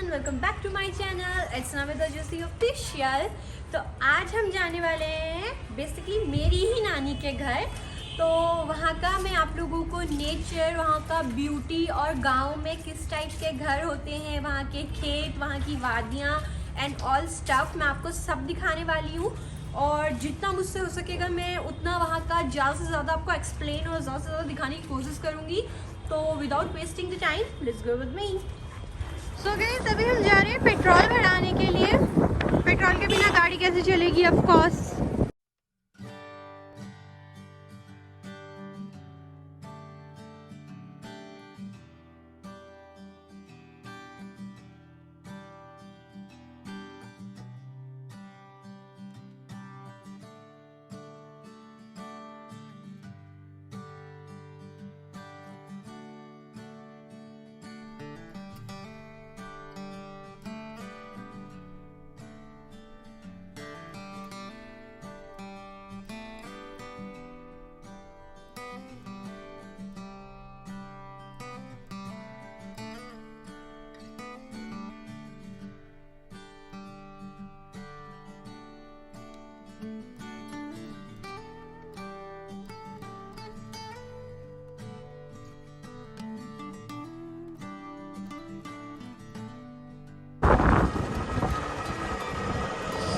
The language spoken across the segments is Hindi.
Welcome back to my channel. It's Naveda Joshi official. तो आज हम जाने वाले हैं बेसिकली मेरी ही नानी के घर। तो वहाँ का मैं आप लोगों को नेचर, वहाँ का ब्यूटी और गांव में किस टाइप के घर होते हैं, वहाँ के खेत, वहाँ की वादियाँ एंड ऑल स्टफ मैं आपको सब दिखाने वाली हूँ। और जितना मुझसे हो सकेगा मैं उतना वहाँ का ज़्यादा से ज़्यादा आपको एक्सप्लेन और ज़्यादा से ज़्यादा दिखाने की कोशिश करूँगी। तो without wasting the time let's go with me. So guys, अभी हम जा रहे हैं पेट्रोल भराने के लिए। पेट्रोल के बिना गाड़ी कैसे चलेगी, of course.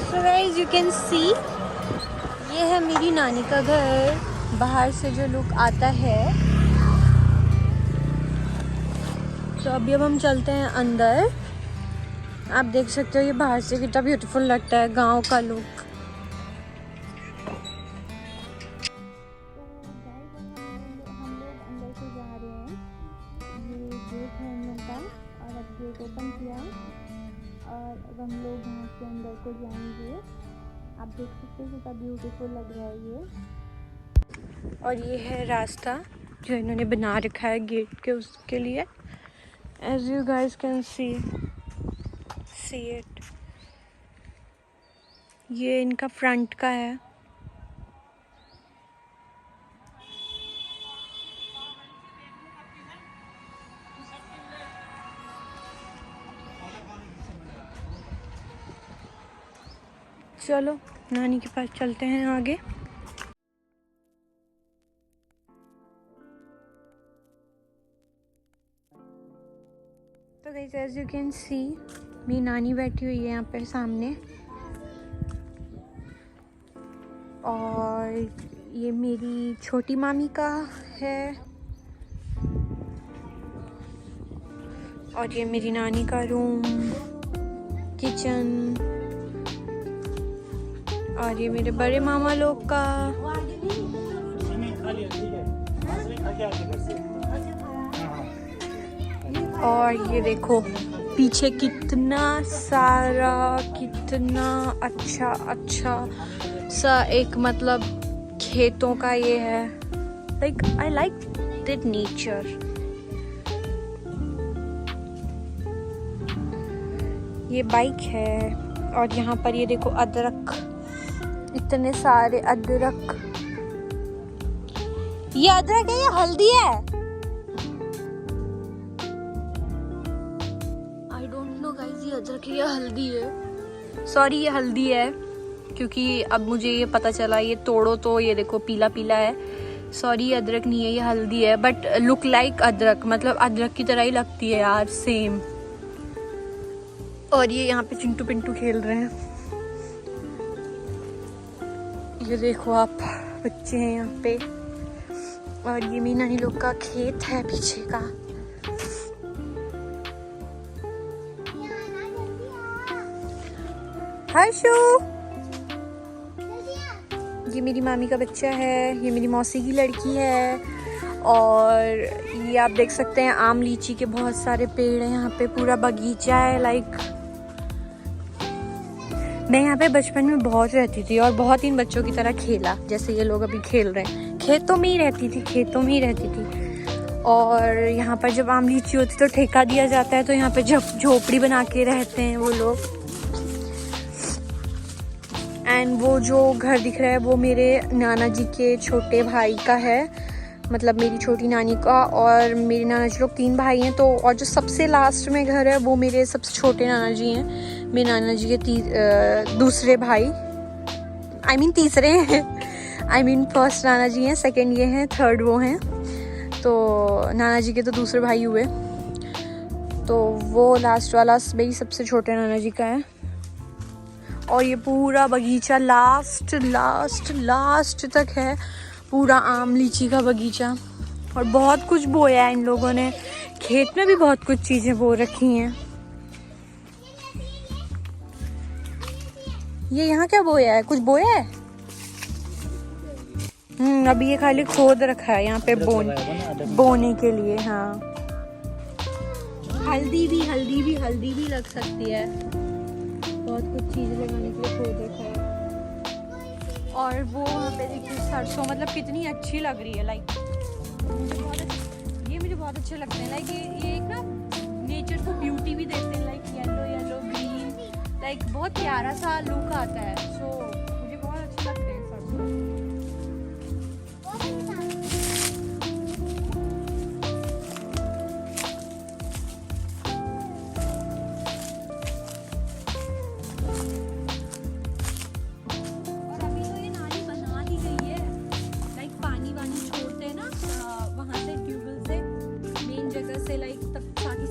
So guys, you can see ये है मेरी नानी का घर। बाहर से जो लुक आता है। तो अभी अब हम चलते हैं अंदर। आप देख सकते हो ये बाहर से कितना ब्यूटीफुल लगता है, गांव का लुक। और अब हम लोग यहाँ के अंदर को जाएंगे। आप देख सकते हैं कितना ब्यूटीफुल लग रहा है ये। और ये है रास्ता जो इन्होंने बना रखा है गेट के उसके लिए। As you guys can see it. ये इनका फ्रंट का है। चलो नानी के पास चलते हैं आगे। तो guys, as you can see मेरी नानी बैठी हुई है यहाँ पे सामने। और ये मेरी छोटी मामी का है। और ये मेरी नानी का रूम, किचन। और ये मेरे बड़े मामा लोग का। और ये देखो पीछे कितना सारा, कितना अच्छा अच्छा सा एक मतलब खेतों का ये है। Like I like that nature. ये बाइक है। और यहाँ पर ये देखो अदरक, इतने सारे अदरक। ये अदरक है या हल्दी है? आई डोंट नो गाइस, ये अदरक है या हल्दी है। सॉरी, ये हल्दी है क्योंकि अब मुझे ये पता चला। ये तोड़ो तो ये देखो पीला पीला है। सॉरी, ये अदरक नहीं है, ये हल्दी है। बट लुक लाइक अदरक, मतलब अदरक की तरह ही लगती है यार, सेम। और ये यहाँ पे चिंटू पिंटू खेल रहे हैं। ये देखो आप, बच्चे हैं यहाँ पे। और ये मेरी नानी लोग का खेत है पीछे का। हर्षू, ये मेरी मामी का बच्चा है। ये मेरी मौसी की लड़की है। और ये आप देख सकते हैं आम लीची के बहुत सारे पेड़ हैं यहाँ पे। पूरा बगीचा है। लाइक मैं यहाँ पे बचपन में बहुत रहती थी और बहुत इन बच्चों की तरह खेला जैसे ये लोग अभी खेल रहे हैं। खेतों में ही रहती थी। और यहाँ पर जब आम लीची होती तो ठेका दिया जाता है, तो यहाँ पे झोपड़ी बना के रहते हैं वो लोग। एंड वो जो घर दिख रहा है वो मेरे नाना जी के छोटे भाई का है। मतलब मेरी छोटी नानी का, और मेरी नाना जी लोग 3 भाई हैं। तो और जो सबसे लास्ट में घर है वो मेरे सबसे छोटे नाना जी हैं। मेरे नाना जी के दूसरे भाई, I mean तीसरे हैं। I mean फर्स्ट नाना जी हैं, सेकंड ये हैं, थर्ड वो हैं। तो नाना जी के तो दूसरे भाई हुए, तो वो लास्ट वाला मेरी सबसे छोटे नाना जी का है। और ये पूरा बगीचा लास्ट लास्ट लास्ट तक है, पूरा आम लीची का बगीचा। और बहुत कुछ बोया है इन लोगों ने, खेत में भी बहुत कुछ चीज़ें बो रखी हैं। ये यहाँ क्या बोया है, कुछ बोया है? अभी ये खाली खोद रखा है यहाँ पे बोने के लिए। हाँ, हल्दी भी लग सकती है, बहुत कुछ चीज़ लगाने के लिए खोद रखा है। और वो वहाँ पे देखिए सरसों, मतलब कितनी अच्छी लग रही है। लाइक मुझे बहुत अच्छे लगते हैं। लाइक ये एक ना नेचर को ब्यूटी भी देते हैं। लाइक येलो ग्रीन, लाइक बहुत प्यारा सा लुक आता है। सो मुझे बहुत अच्छे लगते हैं सरसों।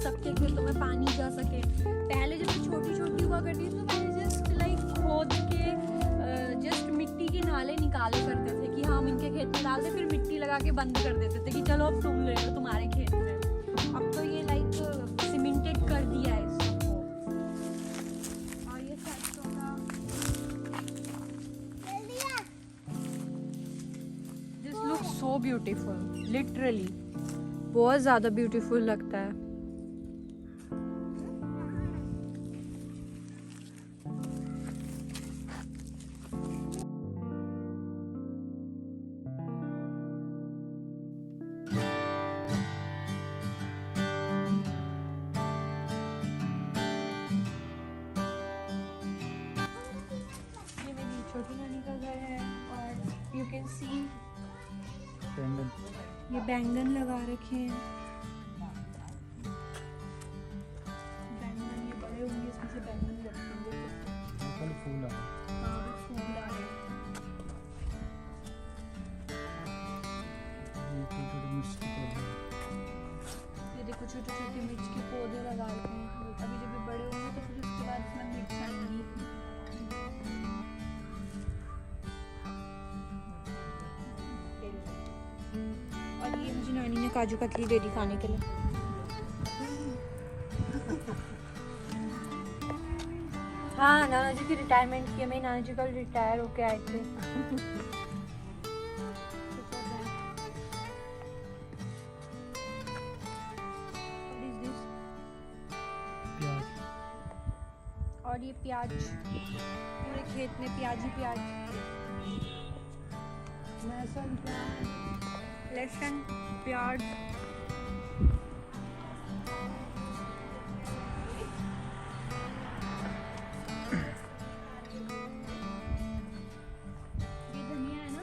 सबके खेतों में पानी जा सके। पहले जब मैं छोटी हुआ करती थी तो मैंने जस्ट लाइक खोद के जस्ट मिट्टी के नाले निकाले करते थे कि हम इनके खेत में डालते, फिर मिट्टी लगा के बंद कर देते थे कि चलो अब तुम ले लो तुम्हारे खेत में। अब तो ये लाइक सीमेंटेड कर दिया है इस सबको। और ये सरसों का this look so beautiful, literally बहुत ज़्यादा ब्यूटीफुल लगता है। छोटी नानी का घर है और यू कैन सी ये बैंगन लगा रखे हैं। बैंगन ये बड़े होंगे, इसमें से बैंगन लगते हैं। फूल आ रहे हैं। ये देखो छोटे छोटे मिर्च के पौधे लगा रखे हैं। अभी जब ये बड़े होंगे तो फिर उसके बाद इसमें मिर्च आएंगी। और ये मुझे नानी ने काजू कतली दे दी खाने के लिए। हाँ, नाना जी की रिटायरमेंट की, मेरे नाना जी कल रिटायर होके आए थे। और ये प्याज, पूरे खेत में प्याज ही प्याज, लहसुन प्याज। ये धनिया है ना?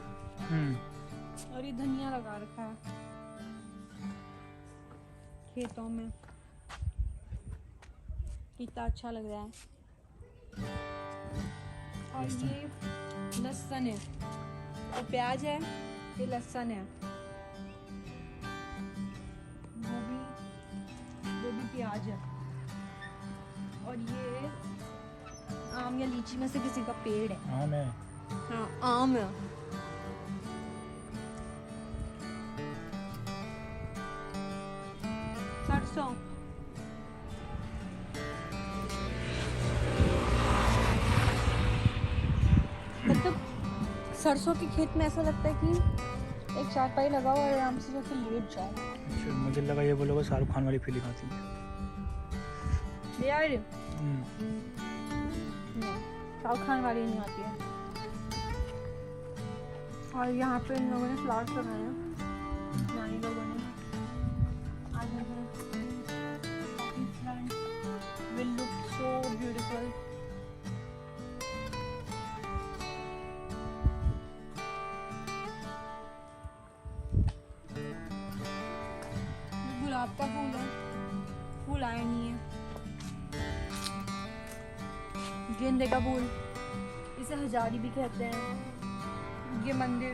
और ये धनिया लगा रखा है खेतों में, कितना अच्छा लग रहा है। और ये लहसुन है, और प्याज है, ये लहसुन है, वो भी प्याज है। और ये आम या लीची में से किसी का पेड़ है। आम है। हाँ, आम है। सरसों, मतलब सरसों के खेत में ऐसा लगता है कि एक चारपाई लगाओ और आराम से जाके लेट जाओ। मुझे लगा ये बोलोगे शाहरुख खान वाली फीलिंग आती है यार। शाहरुख खान वाली नहीं आती है। और यहाँ पे इन लोगों ने फ्लावर्स लगाए हैं, नानी लोगों ने। will look so beautiful. गेंदे का फूल, इसे हजारी भी कहते हैं। ये मंदिर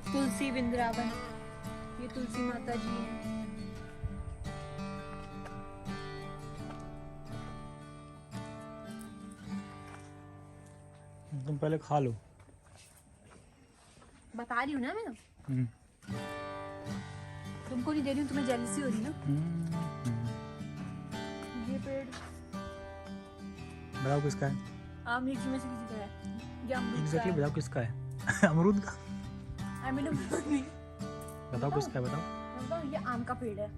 तुलसी वृंदावन, ये तुलसी माता जी हैं। तुम पहले खा लो। बता रही हूँ ना मैं, हम्म, तुमको नहीं दे रही हूँ, तुम्हें जेलसी हो रही है। ये पेड़ बताओ किसका है? आम लीची में से किसी का है, ये अमरूद का एग्जैक्टली है। बताओ किसका है? अमरूद का? I mean, अमरूद नहीं। बताओ किसका है, बताओ। मैं बताऊँ, ये आम का पेड़ है,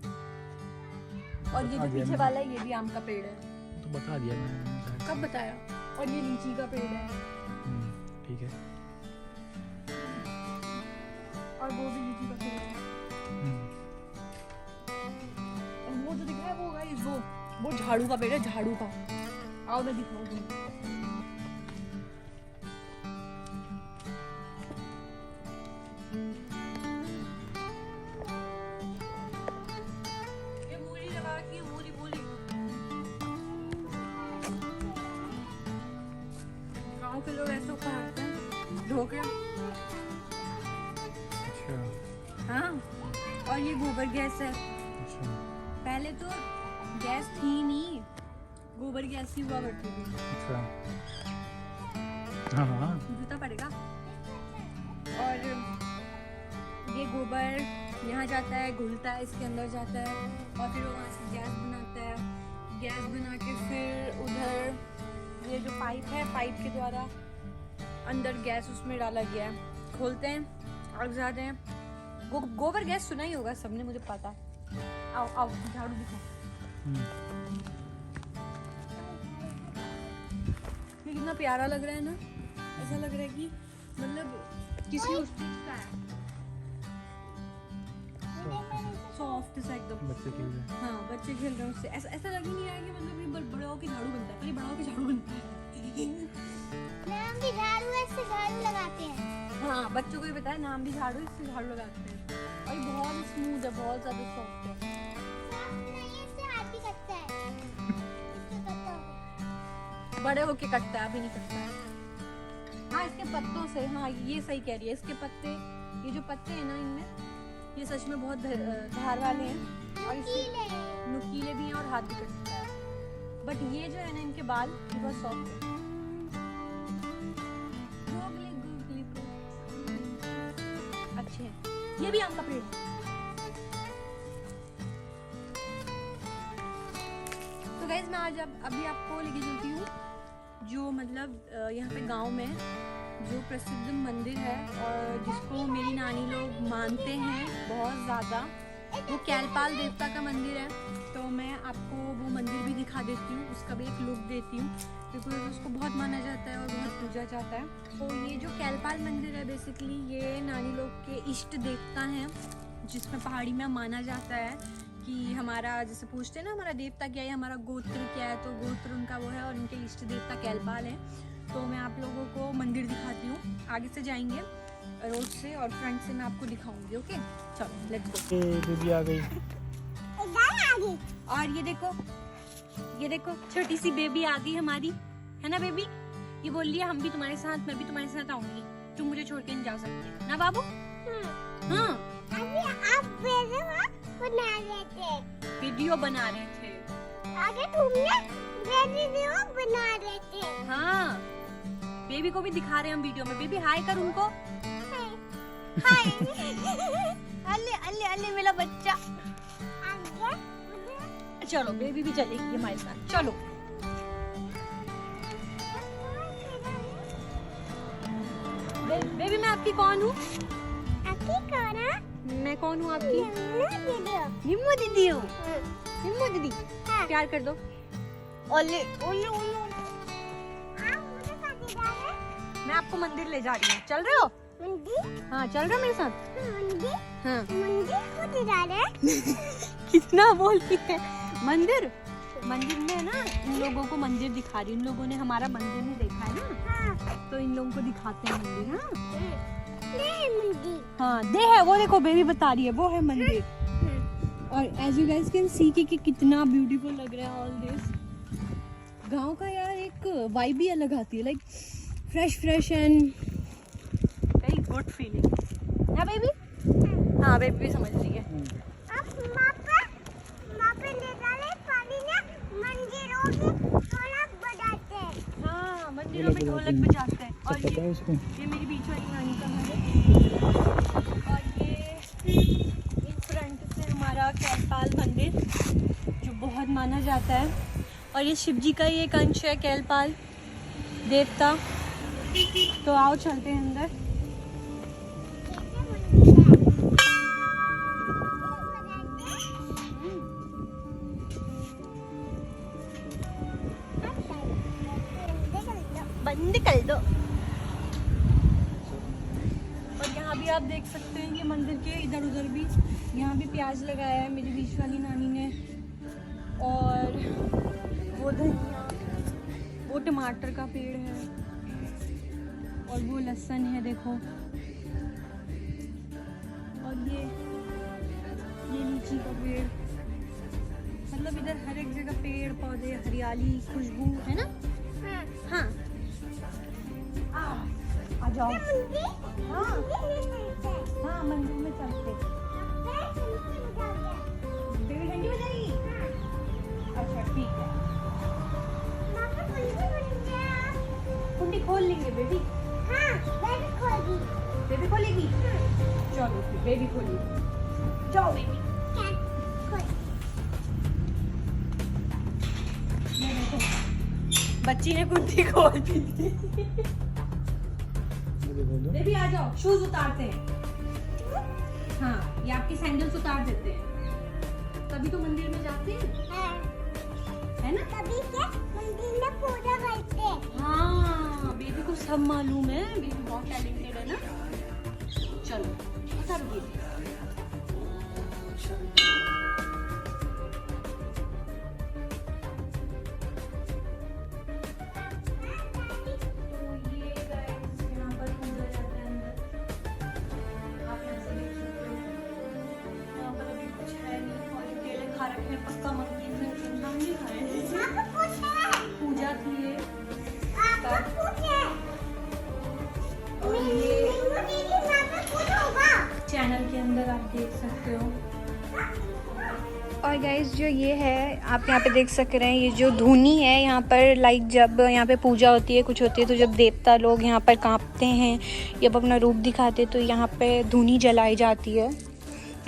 और ये बता जो दिया पीछे मैंने। वाला है ये भी आम का पेड़ है। तो बता दिया मैंने शायद। कब बताया? और ये लीची का पेड़ है, ठीक है। और वो भी लीची का पेड़ है। और वो जो दिख रहा है वो गाइस, वो झाड़ू का पेड़ है, झाड़ू का। आओ मैं दिखाऊं तुम्हें। ये मूली लगा रखी है, मूली मूली। गाँव के लोग ऐसे उखाड़ते हैं धो के। अच्छा हाँ, और ये गोबर गैस है। अच्छा पहले तो गैस थी नहीं, गोबर गैस ही हुआ करती थी। अच्छा। हाँ हाँ। जूता पड़ेगा। और ये गोबर यहाँ जाता है, घुलता है, इसके अंदर जाता है, और फिर वो वहाँ से गैस बनाता है। गैस बना के फिर उधर ये जो पाइप है, पाइप के द्वारा अंदर गैस उसमें डाला गया है। खोलते हैं, आग जलाते हैं। गोबर गैस सुना ही होगा सबने, मुझे पता। आओ आओ झाड़ू दिखाओ। ये कितना प्यारा लग रहा है ना, ऐसा लग रहा है कि मतलब किसी उस चीज का है, सॉफ्ट सा एकदम। बच्चे खेल रहे हैं। हाँ, बच्चे खेल रहे हैं उससे। ऐसा ऐसा लग ही नहीं रहा है कि मतलब ये बड़े होके झाड़ू बनता है, पर ये बड़ा होके झाड़ू बनता है। नाम भी झाड़ू है, इससे झाड़ू लगाते हैं। हाँ, बच्चों को भी पता है, नाम भी झाड़ू, इससे झाड़ू लगाते हैं। और ये बहुत स्मूथ है, बहुत ज्यादा सॉफ्ट है। नहीं, इससे हाथ भी कटता है। इससे कटता होगा। बड़े होके कटता है, अभी नहीं कटता है। हाँ, इसके पत्तों से, हाँ ये सही कह रही है। इसके पत्ते, ये जो पत्ते हैं ना, इनमें ये सच में बहुत धार वाले हैं, और इससे कीले। नुकीले भी हैं और हाथ भी कटता है। बट ये जो है ना, इनके बाल ये बहुत सॉफ्ट है। गोगली गोगली अच्छे हैं। ये भी आम का पेड़ है। तो गाइस, मैं आज अभी आपको लेके चलती हूँ जो मतलब यहाँ पे गांव में जो प्रसिद्ध मंदिर है, और जिसको मेरी नानी लोग मानते हैं बहुत ज़्यादा। वो कैलपाल देवता का मंदिर है। तो मैं आपको वो मंदिर भी दिखा देती हूँ, उसका भी एक लुक देती हूँ, क्योंकि उसको बहुत माना जाता है और बहुत पूजा जाता है। तो ये जो कैलपाल मंदिर है, बेसिकली ये नानी लोग के इष्ट देवता हैं, जिसमें पहाड़ी में माना जाता है कि हमारा, जैसे पूछते हैं ना हमारा देवता क्या है, हमारा गोत्र क्या है, तो गोत्र उनका वो है, और उनके इष्ट देवता कैलपाल है। तो मैं आप लोगों को मंदिर दिखाती हूँ। आगे से जाएंगे रोड से, और फ्रंट से मैं आपको दिखाऊंगी। ओके, चलो लेट्स गो। बेबी आ गई। और ये देखो छोटी सी बेबी आ गई हमारी, है ना बेबी? ये बोल लिया हम भी तुम्हारे साथ, मैं भी तुम्हारे साथ आऊंगी, तुम मुझे छोड़ के नहीं जा सकते ना बाबू? हाँ, अभी आप बना रहे थे, वीडियो बना रहे थे। आगे तुमने वीडियो बना रहे थे। हाँ, बेबी को भी दिखा रहे हैं हम वीडियो में। बेबी हाय कर उनको। हाय। अल्ले अल्ले अल्ले मेरा बच्चा। आगे चलो बेबी भी चलेगी हमारे साथ, चलो। बेबी मैं आपकी कौन हूँ? आपकी कौन है? मैं कौन हूँ आपकी? वीडियो। निम्मो दीदी हूँ। निम्मो दीदी, हाँ। प्यार कर दो। ओले ओले ओले। आप मुझे कहाँ जा रहे हैं? मैं आपको मंदिर ले जा रही हूँ, चल रहे हो? मंदिर? हाँ, चल रहे हो मेरे साथ? मंदिर? हाँ। मंदिर को जा रहे हैं? कितना बोलती है। मंदिर में ना इन लोगों को मंदिर दिखा रही हूँ। इन लोगों ने हमारा मंदिर नहीं देखा है ना, हाँ। तो इन लोगों को दिखाते हैं मंदिर। नहीं मंदिर। हाँ, दे है वो, देखो बेबी बता रही है, वो है मंदिर। और as you guys can see कि कितना ब्यूटीफुल लग रहा है ऑल दिस। गांव का यार एक वाइब ही अलग आती है, like fresh and very good feeling. हाँ बेबी, हाँ बेबी भी समझ रही है। अब माँ पे ले डाले पानी ना, मंदिरों में ढोलक बजाते हैं। हाँ, मंदिरों में ढोलक बजाते हैं। और ये मेरी बीच वाली नानी का घर है। और ये इन फ्रंट से हमारा कैलपाल मंदिर जो बहुत माना जाता है। और ये शिव जी का ही एक अंश है कैलपाल देवता। तो आओ चलते हैं अंदर। बंद कर दो। और यहाँ भी आप देख सकते हैं, ये मंदिर के इधर उधर भी यहाँ भी प्याज लगाया है मेरी बीच वाली नानी ने। और वो धनिया, वो टमाटर का पेड़ है, और वो लहसुन है देखो। और ये लीची का पेड़, मतलब इधर हर एक जगह पेड़ पौधे, हरियाली, खुशबू है ना। हाँ आ जाओ। हाँ हाँ, मंदिर में चलते। बेबी घंटी बजाएगी? अच्छा ठीक है, कुंडी खोल लेंगे बेबी। बेबी खोलेगी? चलो फिर बेबी खोलेगी। जाओ बेबी। ये देखो, बच्ची ने कुंडी खोल दी। बेबी आ जाओ, शूज उतारते हैं। हाँ, ये आपके सैंडल्स उतार देते हैं, तभी तो मंदिर में जाते हैं, है ना? तभी से मंदिर में पूजा करते हैं। हाँ, बेबी को सब मालूम है, बेबी बहुत टैलेंटेड है ना। चलो उतारो बेबी। पक्का मंदिर में हम नहीं खाए, पूजा थी ये। और ये चैनल के अंदर आप देख सकते हो। और गाइस जो ये है, आप यहाँ पे देख सक रहे हैं, ये जो धुनी है यहाँ पर, लाइक जब यहाँ पे पूजा होती है, कुछ होती है, तो जब देवता लोग यहाँ पर कांपते हैं, जब अपना रूप दिखाते हैं, तो यहाँ पे धुनी जलाई जाती है,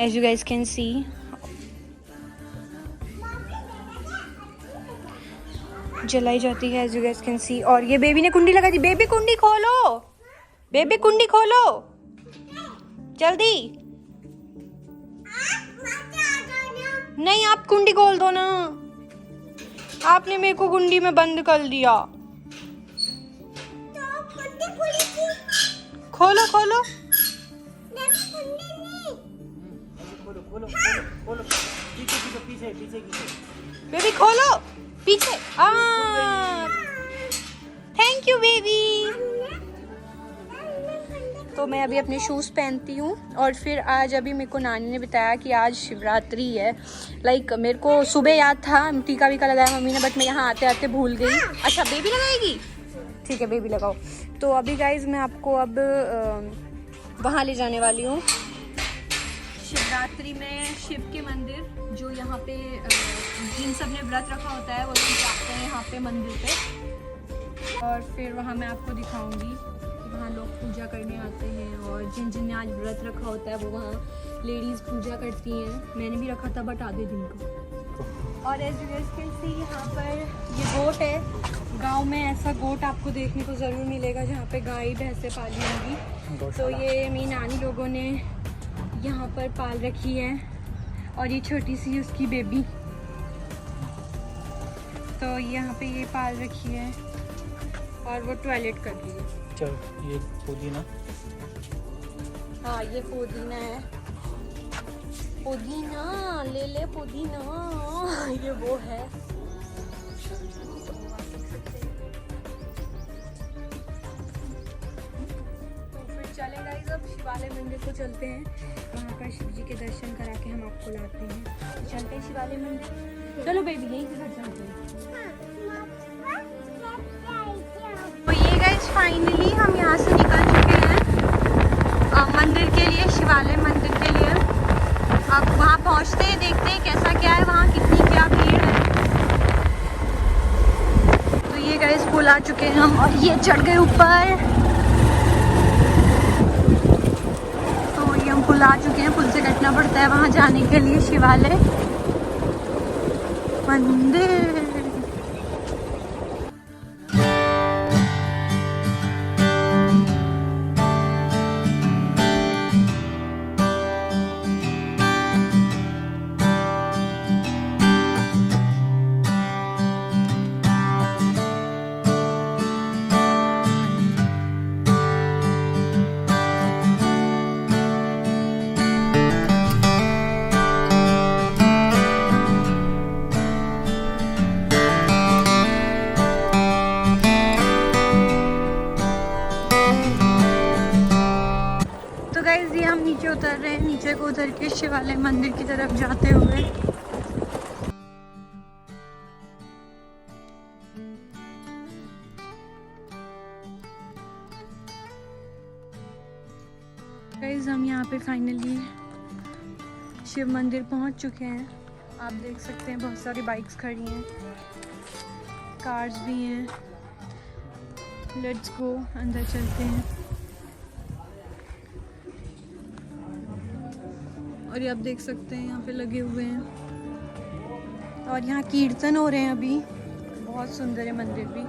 as you guys can see. जलाई जाती है as you guys can see. और ये बेबी ने कुंडी लगा दी। बेबी कुंडी खोलो, बेबी कुंडी खोलो जल्दी। नहीं, आप कुंडी खोल दो ना, आपने मेरे को कुंडी में बंद कर दिया। खोलो खोलो बेबी, खोलो पीछे। Thank you baby. तो मैं अभी अपने शूज़ पहनती हूँ, और फिर आज अभी मेरे को नानी ने बताया कि आज शिवरात्रि है। लाइक मेरे को सुबह याद था, टीका वीका लगाया मम्मी ने, बट मैं यहाँ आते आते भूल गई। अच्छा बेबी लगाएगी, ठीक है बेबी लगाओ। तो अभी गाइज मैं आपको अब वहाँ ले जाने वाली हूँ, शिवरात्रि में शिव के मंदिर, जो यहाँ पे जिन सब ने व्रत रखा होता है वो लोग जाते हैं यहाँ पे मंदिर पे। और फिर वहाँ मैं आपको दिखाऊंगी, वहाँ लोग पूजा करने आते हैं, और जिन जिन ने आज व्रत रखा होता है वो वहाँ लेडीज़ पूजा करती हैं। मैंने भी रखा था बट आधे दिन को। और as you guys can see, यहाँ पर ये गोट है। गांव में ऐसा गोट आपको देखने को ज़रूर मिलेगा जहाँ पे गाय भैंसे पाली होंगी। तो ये मेरी नानी लोगों ने यहाँ पर पाल रखी है, और ये छोटी सी उसकी बेबी, तो यहाँ पे ये पाल रखी है, और वो टॉयलेट कर रही है। चल ये पुदीना, हाँ ये पुदीना है, पुदीना ले ले पुदीना, ये वो है। तो फिर चले गाइस, अब शिवालय मंदिर को चलते हैं, वहाँ पर शिव जी के दर्शन करा के हम आपको लाते हैं। चलते हैं शिवालय मंदिर। चलो बेबी, यहीं से चलते हैं। गाइस फाइनली हम यहाँ से निकल चुके हैं मंदिर के लिए, शिवालय मंदिर के लिए। अब वहाँ पहुँचते हैं, देखते हैं कैसा क्या है वहाँ, कितनी क्या भीड़ है। तो ये गाइस पुल आ चुके हैं हम और ये चढ़ गए ऊपर। तो ये हम पुल आ चुके हैं, पुल से कटना पड़ता है वहाँ जाने के लिए शिवालय मंदिर। तो गाइस ये हम नीचे उतर रहे हैं, नीचे को उतर के शिवालय मंदिर की तरफ जाते हुए। गाइस हम यहाँ पे फाइनली शिव मंदिर पहुँच चुके हैं। आप देख सकते हैं बहुत सारी बाइक्स खड़ी हैं, कार्स भी हैं। लेट्स गो, अंदर चलते हैं। और ये आप देख सकते हैं यहाँ पे लगे हुए हैं और यहाँ कीर्तन हो रहे हैं अभी। बहुत सुंदर है मंदिर भी।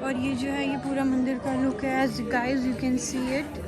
और ये जो है ये पूरा मंदिर का लुक है, as guys you can see it.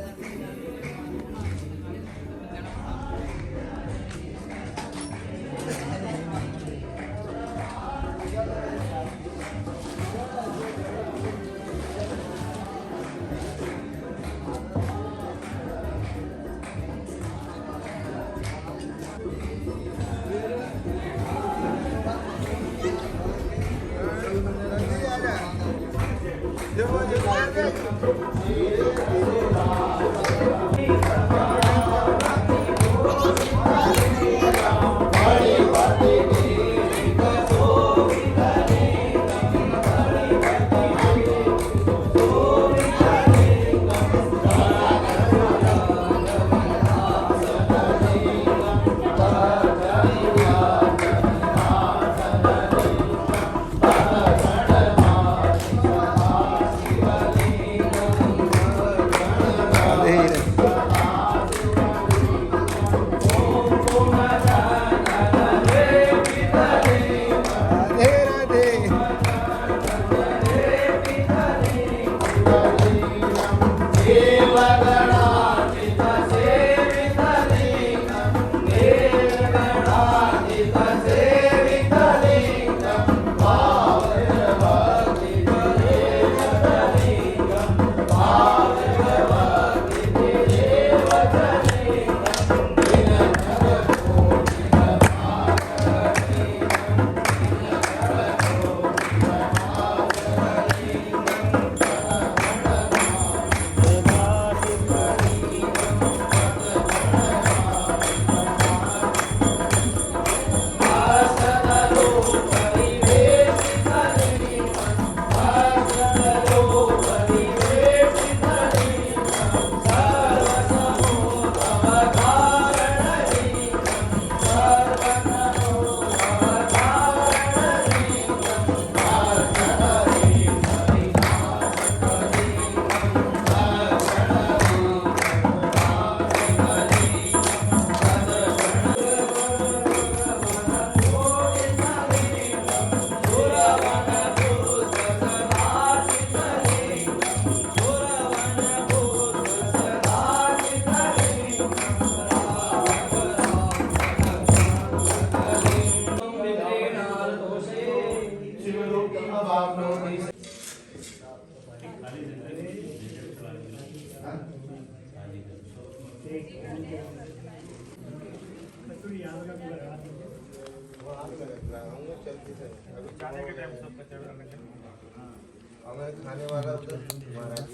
खाने वाला उधर महाराज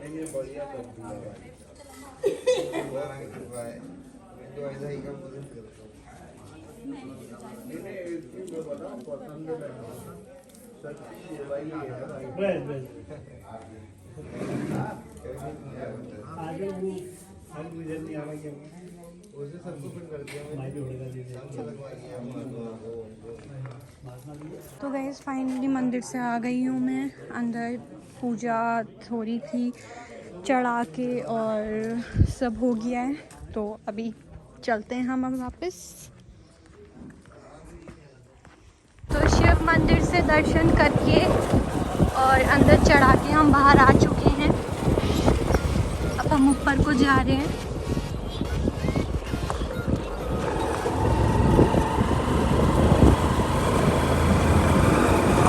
जी बढ़िया करती है ऐसा ही काम उसे सबको फिर कर दिया तो गाइस फाइनली मंदिर से आ गई हूँ मैं अंदर। पूजा थोड़ी थी चढ़ा के और सब हो गया है, तो अभी चलते हैं हम अब वापस। तो शिव मंदिर से दर्शन करके और अंदर चढ़ा के हम बाहर आ चुके हैं। अब हम ऊपर को जा रहे हैं।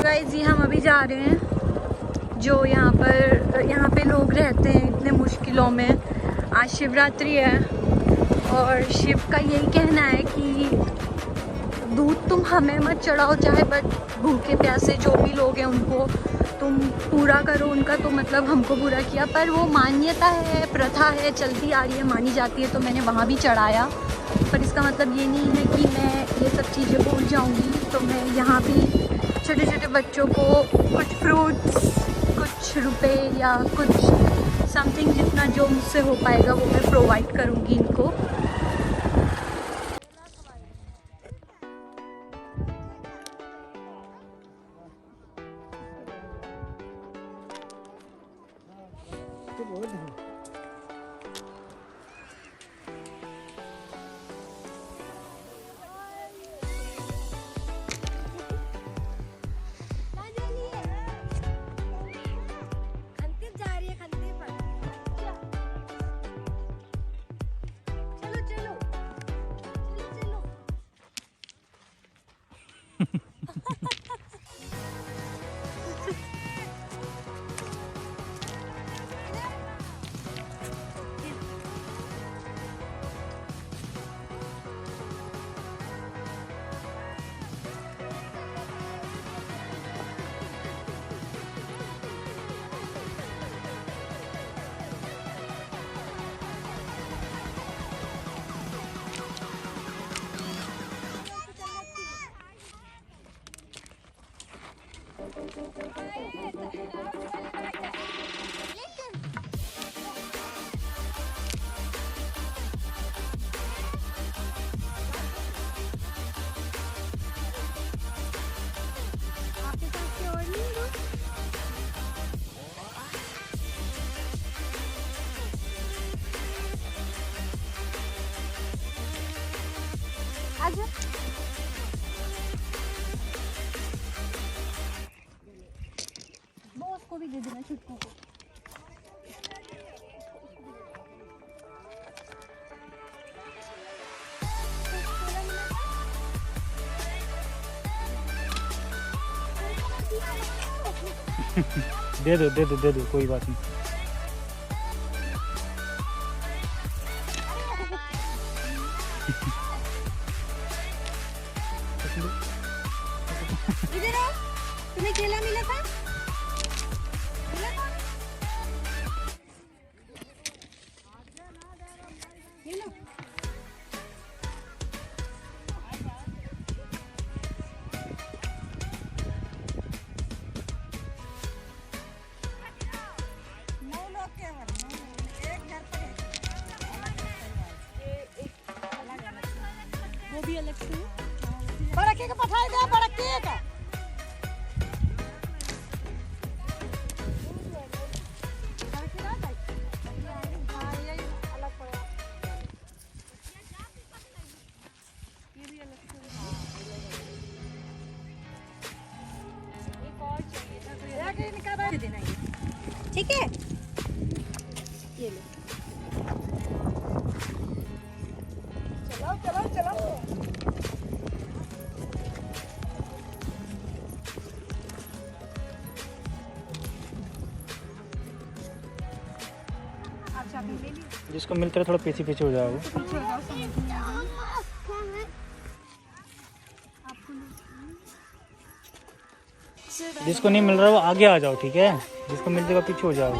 गाइस जी हम अभी जा रहे हैं। जो यहाँ पे लोग रहते हैं इतने मुश्किलों में। आज शिवरात्रि है और शिव का यही कहना है कि दूध तुम हमें मत चढ़ाओ, चाहे बट भूखे प्यासे जो भी लोग हैं उनको तुम पूरा करो उनका, तो मतलब हमको पूरा किया। पर वो मान्यता है, प्रथा है, चलती आ रही है, मानी जाती है, तो मैंने वहाँ भी चढ़ाया। पर इसका मतलब ये नहीं है कि मैं ये सब चीज़ें भूल जाऊँगी। तो मैं यहाँ भी छोटे छोटे बच्चों को कुछ फ्रूट्स, कुछ रुपए या कुछ समथिंग जितना जो मुझसे हो पाएगा वो मैं प्रोवाइड करूँगी इनको। वो उसको भी दे देना छुटकू को। दे दो कोई बात नहीं। इधर आओ, तुम्हें केला मिला था? मिला था? ये लो। वो भी अलग से बड़के का पठाई दे, बड़के का देना है, ठीक है? ये लो। चलो चलो चलो। अच्छा ले ली। जिसको मिलता है थोड़ा पीछे पीछे हो जाओगे। पीछे हो जाओ, समझ में आ गई। जिसको नहीं मिल रहा वो आगे आ जाओ, ठीक है? जिसको मिल जाएगा पीछे हो जाओ।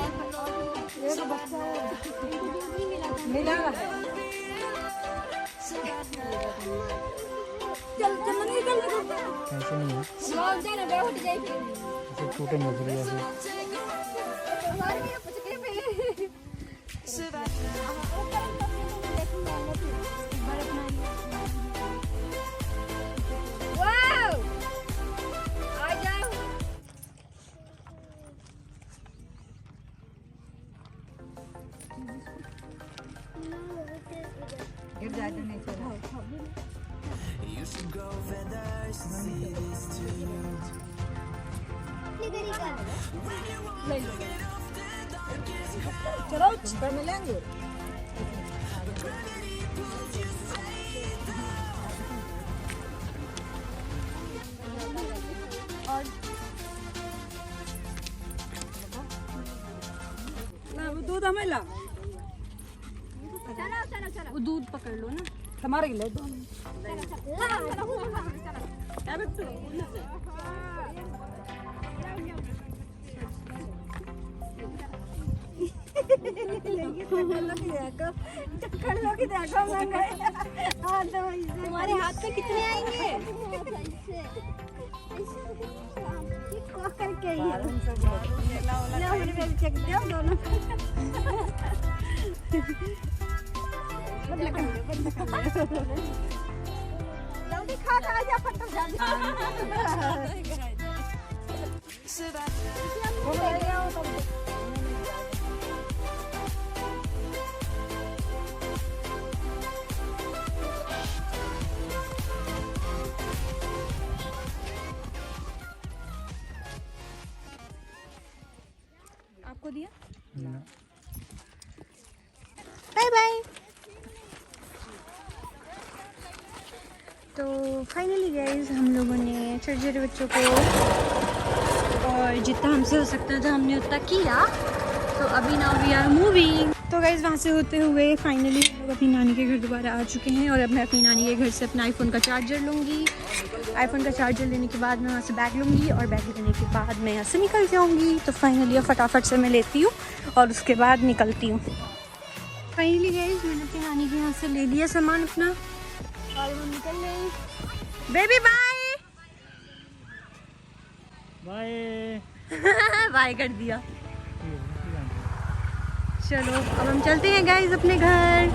मिला ऐसे नहीं है, ऐसे टूटे नहीं फिर ऐसे। चलो पर मिलेंगे। दूध हमें ला, वो दूध पकड़ लो ना। हमारे लिए दो। तुम्हारे हाथ में कितने आएंगे? करके ही जल्दी खा जा फटक आपको दिया? ना। Bye bye. तो फाइनली गाइज हम लोगों ने छोटे छोटे बच्चों को और जितना हमसे हो सकता था हमने उतना किया। तो अभी नाउ वी आर मूविंग। तो गाइज वहाँ से होते हुए फाइनली हम लोग अपनी नानी के घर दोबारा आ चुके हैं और अब मैं अपनी नानी के घर से अपना आईफोन का चार्जर लूँगी। आईफोन का चार्जर लेने के बाद मैं वहाँ से बैग लूँगी और बैग लेने के बाद मैं यहाँ से निकल जाऊँगी। तो फाइनली अब फटाफट से मैं लेती हूँ और उसके बाद निकलती हूँ। फाइनली गाइज मैंने अपनी नानी के यहाँ से ले लिया सामान अपना और हम निकल गए। Baby bye bye. बाय कर दिया। चलो अब हम चलते हैं गाइज अपने घर।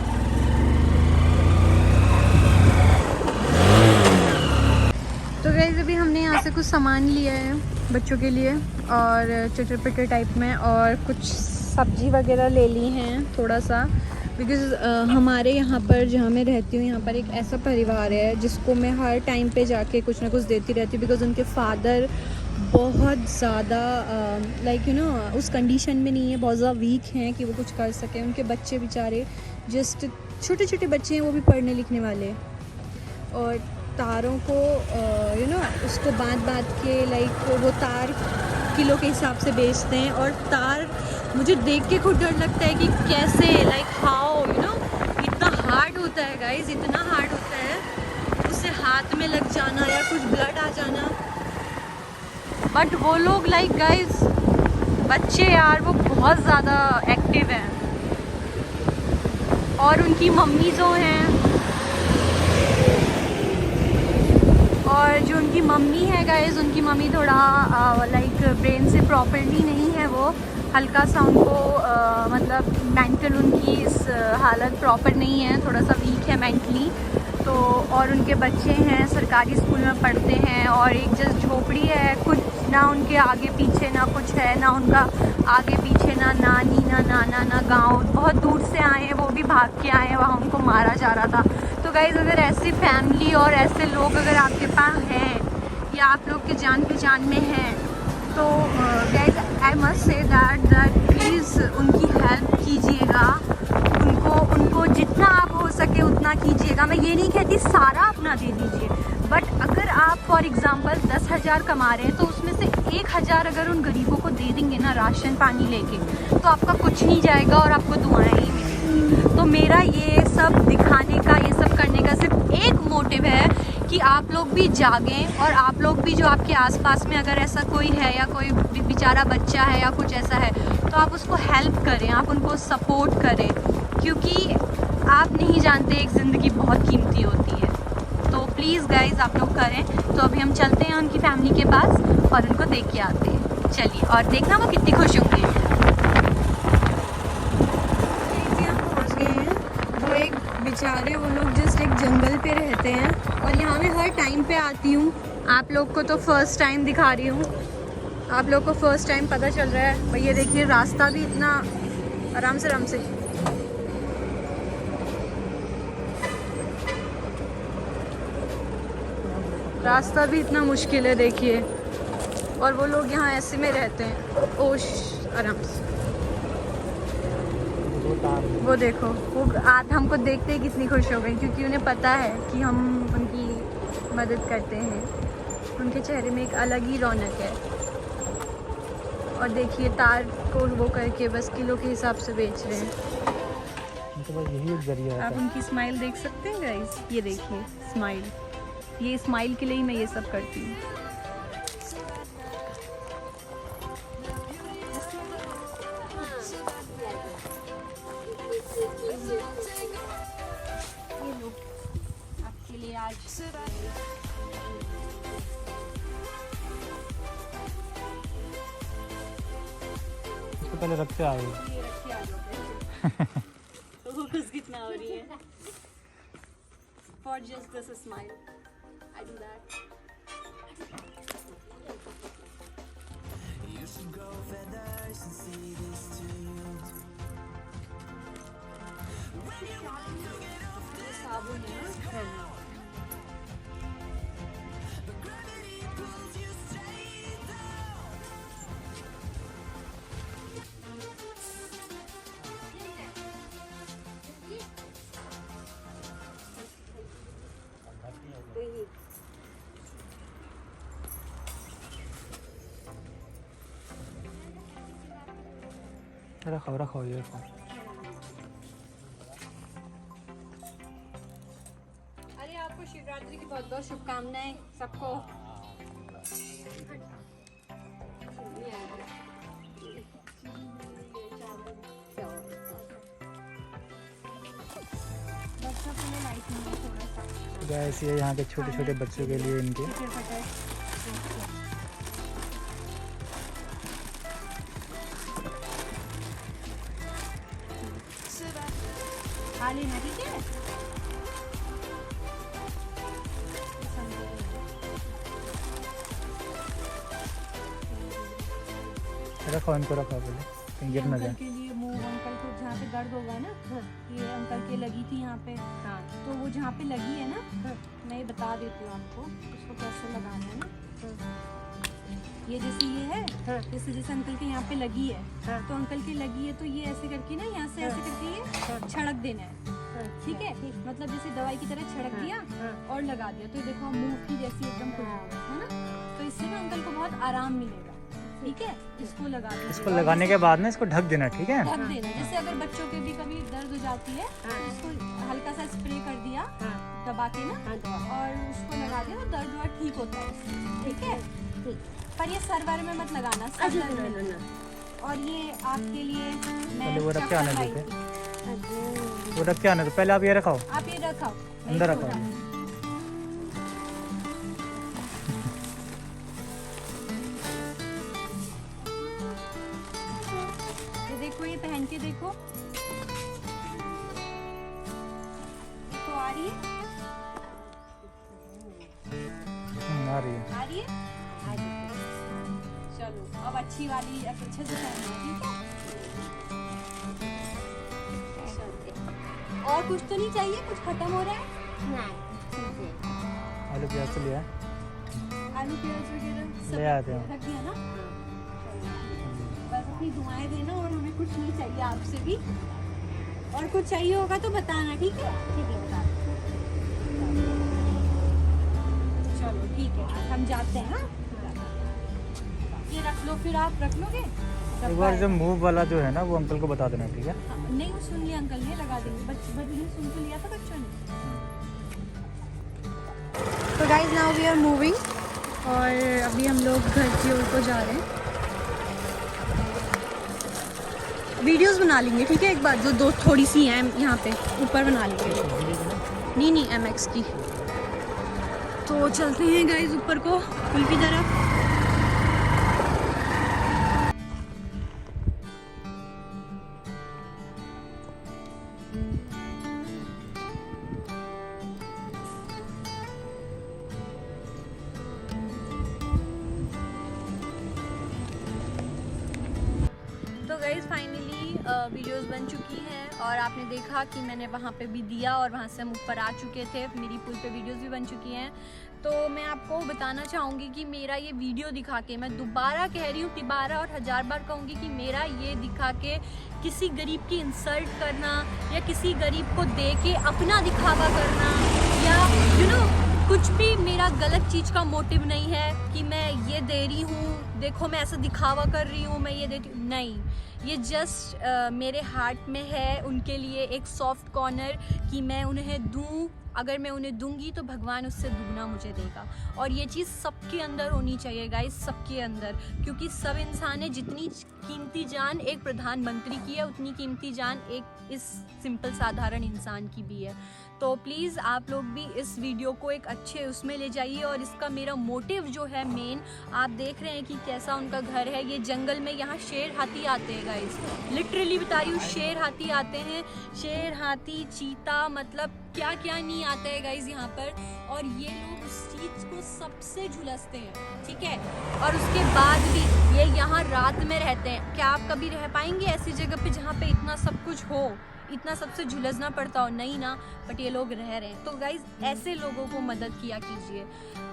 तो गाइज अभी हमने यहाँ से कुछ सामान लिया है बच्चों के लिए और चटर टाइप में और कुछ सब्जी वगैरह ले ली हैं थोड़ा सा। बिकॉज़ हमारे यहाँ पर जहाँ मैं रहती हूँ यहाँ पर एक ऐसा परिवार है जिसको मैं हर टाइम पे जाके कुछ ना कुछ देती रहती हूँ। बिकॉज़ उनके फादर बहुत ज़्यादा लाइक यू नो उस कंडीशन में नहीं है, बहुत ज़्यादा वीक हैं कि वो कुछ कर सकें। उनके बच्चे बेचारे जस्ट छोटे छोटे बच्चे हैं, वो भी पढ़ने लिखने वाले और तारों को यू नो उसको बांध के लाइक वो तार किलो के हिसाब से बेचते हैं। और तार मुझे देख के खुद डर लगता है कि कैसे लाइक हाउ यू नो इतना हार्ड होता है गाइज, इतना हार्ड होता है उससे हाथ में लग जाना या कुछ ब्लड आ जाना। बट वो लोग लाइक गाइज बच्चे यार वो बहुत ज़्यादा एक्टिव हैं और उनकी मम्मी जो हैं और जो उनकी मम्मी है गाइज उनकी मम्मी थोड़ा लाइक ब्रेन से प्रॉपरली नहीं है, वो हल्का सा उनको मतलब मेंटल उनकी इस हालत प्रॉपर नहीं है, थोड़ा सा वीक है मेंटली। तो और उनके बच्चे हैं सरकारी स्कूल में पढ़ते हैं और एक जस्ट झोपड़ी है, कुछ ना उनके आगे पीछे ना कुछ है, ना उनका आगे पीछे ना नानी ना नाना ना गांव, बहुत दूर से आए हैं, वो भी भाग के आए हैं, वहाँ उनको मारा जा रहा था। तो गाइज़ अगर ऐसी फैमिली और ऐसे लोग अगर आपके पास हैं या आप लोग के जान पहचान में हैं तो guys I must say that please उनकी हेल्प कीजिएगा, उनको जितना आप हो सके उतना कीजिएगा। मैं ये नहीं कहती सारा अपना दे दीजिए, बट अगर आप फॉर एग्ज़ाम्पल 10,000 कमा रहे हैं तो उसमें से 1,000 अगर उन गरीबों को दे देंगे ना राशन पानी लेके तो आपका कुछ नहीं जाएगा और आपको दुआएं ही मिलेंगी। तो मेरा ये सब दिखाने का, ये सब करने का सिर्फ एक मोटिव है कि आप लोग भी जागें और आप लोग भी जो आपके आसपास में अगर ऐसा कोई है या कोई बेचारा बच्चा है या कुछ ऐसा है तो आप उसको हेल्प करें, आप उनको सपोर्ट करें, क्योंकि आप नहीं जानते एक ज़िंदगी बहुत कीमती होती है। तो प्लीज़ गाइज आप लोग करें। तो अभी हम चलते हैं उनकी फैमिली के पास और उनको देख के आते हैं। चलिए, और देखना वो कितनी खुश होंगी। हम पहुँच गए हैं। वो एक बेचारे, वो लोग जस्ट एक जंगल पे रहते हैं और यहाँ मैं हर टाइम पे आती हूँ। आप लोग को तो फर्स्ट टाइम दिखा रही हूँ, आप लोग को फर्स्ट टाइम पता चल रहा है। भैया देखिए, रास्ता भी इतना आराम से रास्ता भी इतना मुश्किल है देखिए। और वो लोग यहाँ ऐसे में रहते हैं, ओश आराम से। वो देखो, वो आज हमको देखते ही कितनी खुश हो गई, क्योंकि उन्हें पता है कि हम उनकी मदद करते हैं। उनके चेहरे में एक अलग ही रौनक है। और देखिए, तार को वो करके बस किलो के हिसाब से बेच रहे हैं। तो बस यही एक जरिया है। आप उनकी स्माइल देख सकते हैं गाइस, ये देखिए स्माइल। ये स्माइल के लिए ही मैं ये सब करती हूँ। आपके लिए आज इसको पहले रखते आ रही ये रखिए आ जाओ। तो वो खुश कितना हो रही है। For just this smile, I do that. साबुन है। रखो ये रखो। अरे आपको शिवरात्रि की बहुत बहुत शुभकामनाएं सबको। गैस ये यहाँ के छोटे छोटे बच्चों के लिए इनके खा लेना, ठीक है। रखो, इनको रखो पहले, कहीं गिर ना अंकल जाए। के लिए मुंह, अंकल को जहाँ पे दर्द होगा ना, ये अंकल के लगी थी यहाँ पे। हाँ। तो वो जहाँ पे लगी है ना, मैं ये बता देती हूँ आपको उसको कैसे लगाना है ना। ये जैसे ये है, जैसे अंकल के यहाँ पे लगी है, तो अंकल के लगी है तो ये ऐसे करके ना, यहाँ से ऐसे करके ये छिड़क देना है, ठीक है। मतलब जैसे दवाई की तरह छिड़क दिया और लगा दिया, तो देखो मुंह की जैसी एकदम खुशबू है ना। तो इससे ना अंकल को बहुत आराम मिलेगा, ठीक है। इसको लगा दीजिए। इसको लगाने के बाद ना इसको ढक देना, ठीक है। ढक देना। जैसे अगर बच्चों के भी कभी दर्द हो जाती है तो इसको हल्का सा स्प्रे कर दिया दबा के ना, और उसको लगा दिया तो दर्द वर्द ठीक होता है, ठीक है। पर ये सर वर में मत लगाना, सर में। और ये आपके लिए मैं पहले वो रख के आने चप्पल लाई देते। थी। वो रख के आने तो पहले आप ये रखाओ, आप ये रखाओ, अंदर रखाओ। ये देखो, ये पहन के देखो, देखो आ रही है, आ रही है। आ रही है। चलो अब अच्छी वाली अब अच्छे से पहनना, ठीक है। और कुछ तो नहीं चाहिए, कुछ खत्म हो रहा है। आलू प्याज तो लिया है, आलू प्याज वगैरह सब ले आते हैं। रख दिया ना। बस अपनी दुआएं देना, और हमें कुछ नहीं चाहिए आपसे भी। और कुछ चाहिए होगा तो बताना, ठीक है। चलो ठीक है, हम जाते हैं। हाँ, ये रख लो, फिर आप रख लोगे। एक बार जो मूव वाला जो है ना, वो अंकल को बता देना, ठीक है। हाँ, नहीं वो सुन लिया अंकल ने, लगा देंगे। बच्चे सुन तो लिया था बच्चों ने। तो guys now we are moving, और अभी हम लोग घर की ओर को जा रहे हैं। वीडियोस बना लेंगे, ठीक है। एक बार जो दो थोड़ी सी हैं यहाँ पे ऊपर बना लेंगे। नहीं MX की। तो चलते हैं गाइस ऊपर को पुल की तरफ। तो गाइज़ फाइनली वीडियोस बन चुकी हैं और आपने देखा कि मैंने वहाँ पे भी दिया और वहाँ से हम ऊपर आ चुके थे। मेरी पुल पे वीडियोस भी बन चुकी हैं। तो मैं आपको बताना चाहूँगी कि मेरा ये वीडियो दिखा के, मैं दोबारा कह रही हूँ, दोबारा और 1000 बार कहूँगी कि मेरा ये दिखा के किसी गरीब की इंसल्ट करना या किसी गरीब को दे के अपना दिखावा करना या यू नो कुछ भी मेरा गलत चीज़ का मोटिव नहीं है कि मैं ये दे रही हूँ, देखो मैं ऐसा दिखावा कर रही हूँ, मैं ये देती हूँ, नहीं। ये जस्ट मेरे हार्ट में है उनके लिए एक सॉफ्ट कॉर्नर कि मैं उन्हें दूँ। अगर मैं उन्हें दूंगी तो भगवान उससे दुगना मुझे देगा। और ये चीज़ सबके अंदर होनी चाहिए गाइस, सबके अंदर, क्योंकि सब इंसान है। जितनी कीमती जान एक प्रधानमंत्री की है उतनी कीमती जान एक इस सिंपल साधारण इंसान की भी है। तो प्लीज़ आप लोग भी इस वीडियो को एक अच्छे उसमें ले जाइए। और इसका मेरा मोटिव जो है मेन, आप देख रहे हैं कि कैसा उनका घर है। ये जंगल में, यहाँ शेर हाथी आते हैं गाइस, लिटरली बता रही हूँ, शेर हाथी आते हैं। शेर हाथी चीता, मतलब क्या क्या नहीं आता है गाइस यहाँ पर। और ये लोग उस चीज़ को सबसे झुलसते हैं, ठीक है। और उसके बाद भी ये यहाँ रात में रहते हैं। क्या आप कभी रह पाएंगे ऐसी जगह पे जहाँ पे इतना सब कुछ हो, इतना सबसे झुलसना पड़ता हो? नहीं ना, बट ये लोग रह रहे हैं। तो गाइज ऐसे लोगों को मदद किया कीजिए।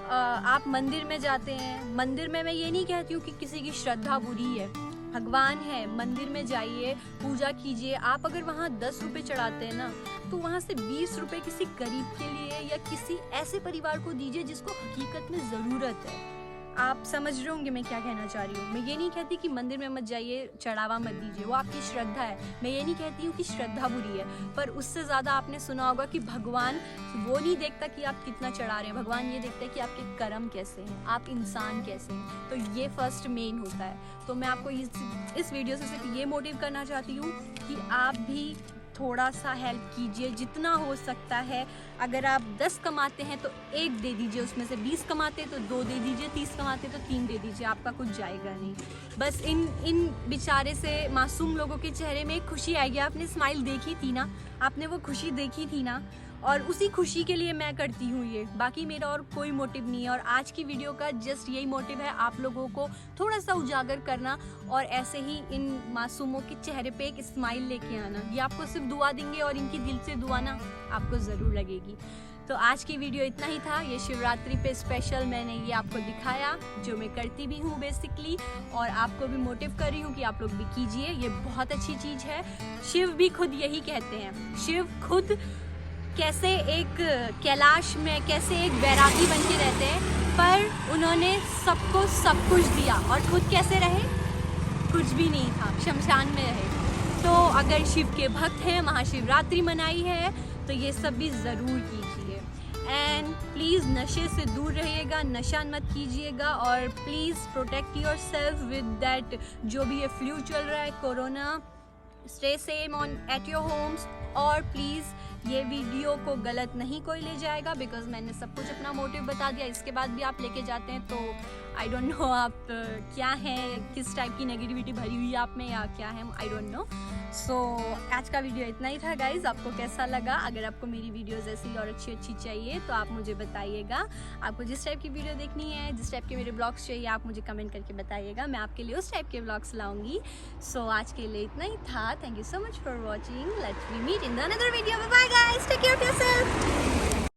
आप मंदिर में जाते हैं, मंदिर में मैं ये नहीं कहती हूँ कि किसी की श्रद्धा बुरी है, भगवान है, मंदिर में जाइए, पूजा कीजिए। आप अगर वहाँ 10 रुपये चढ़ाते हैं ना, तो वहाँ से 20 रुपये किसी गरीब के लिए या किसी ऐसे परिवार को दीजिए जिसको हकीकत में ज़रूरत है। आप समझ रहे होंगे मैं क्या कहना चाह रही हूँ। मैं ये नहीं कहती कि मंदिर में मत जाइए, चढ़ावा मत दीजिए, वो आपकी श्रद्धा है। मैं ये नहीं कहती हूँ कि श्रद्धा बुरी है, पर उससे ज़्यादा आपने सुना होगा कि भगवान वो नहीं देखता कि आप कितना चढ़ा रहे हैं, भगवान ये देखता है कि आपके कर्म कैसे हैं, आप इंसान कैसे हैं। तो ये फर्स्ट मेन होता है। तो मैं आपको इस वीडियो से सिर्फ ये मोटिव करना चाहती हूँ कि आप भी थोड़ा सा हेल्प कीजिए जितना हो सकता है। अगर आप 10 कमाते हैं तो 1 दे दीजिए, उसमें से 20 कमाते तो 2 दे दीजिए, 30 कमाते तो 3 दे दीजिए, आपका कुछ जाएगा नहीं। बस इन बेचारे से मासूम लोगों के चेहरे में एक खुशी आएगी। आपने स्माइल देखी थी ना, आपने वो खुशी देखी थी ना, और उसी खुशी के लिए मैं करती हूँ ये। बाकी मेरा और कोई मोटिव नहीं है। और आज की वीडियो का जस्ट यही मोटिव है, आप लोगों को थोड़ा सा उजागर करना और ऐसे ही इन मासूमों के चेहरे पे एक स्माइल लेके आना। ये आपको सिर्फ दुआ देंगे और इनकी दिल से दुआ ना आपको ज़रूर लगेगी। तो आज की वीडियो इतना ही था। ये शिवरात्रि पे स्पेशल मैंने ये आपको दिखाया, जो मैं करती भी हूँ बेसिकली, और आपको भी मोटिव कर रही हूँ कि आप लोग भी कीजिए। ये बहुत अच्छी चीज़ है। शिव भी खुद यही कहते हैं। शिव खुद कैसे एक कैलाश में कैसे एक बैरागी बन के रहते हैं, पर उन्होंने सबको सब कुछ दिया और खुद कैसे रहे, कुछ भी नहीं था, शमशान में रहे। तो अगर शिव के भक्त हैं, महाशिवरात्रि मनाई है, तो ये सब भी ज़रूर कीजिए। एंड प्लीज़ नशे से दूर रहिएगा, नशा मत कीजिएगा, और please protect your self with that जो भी ये फ्लू चल रहा है, corona. Stay same on at your homes. और प्लीज़ ये वीडियो को गलत नहीं कोई ले जाएगा, बिकॉज मैंने सब कुछ अपना मोटिव बता दिया। इसके बाद भी आप लेके जाते हैं तो आई डोंट नो आप क्या हैं, किस टाइप की नेगेटिविटी भरी हुई है आप में या क्या है, आई डोंट नो। सो आज का वीडियो इतना ही था गाइज। आपको कैसा लगा? अगर आपको मेरी वीडियोस ऐसी और अच्छी अच्छी चाहिए तो आप मुझे बताइएगा। आपको जिस टाइप की वीडियो देखनी है, जिस टाइप के मेरे ब्लॉग्स चाहिए, आप मुझे कमेंट करके बताइएगा। मैं आपके लिए उस टाइप के ब्लॉग्स लाऊंगी। सो आज के लिए इतना ही था। Thank you so much for watching. Let's we meet in the another video. Bye bye guys, take care of yourself.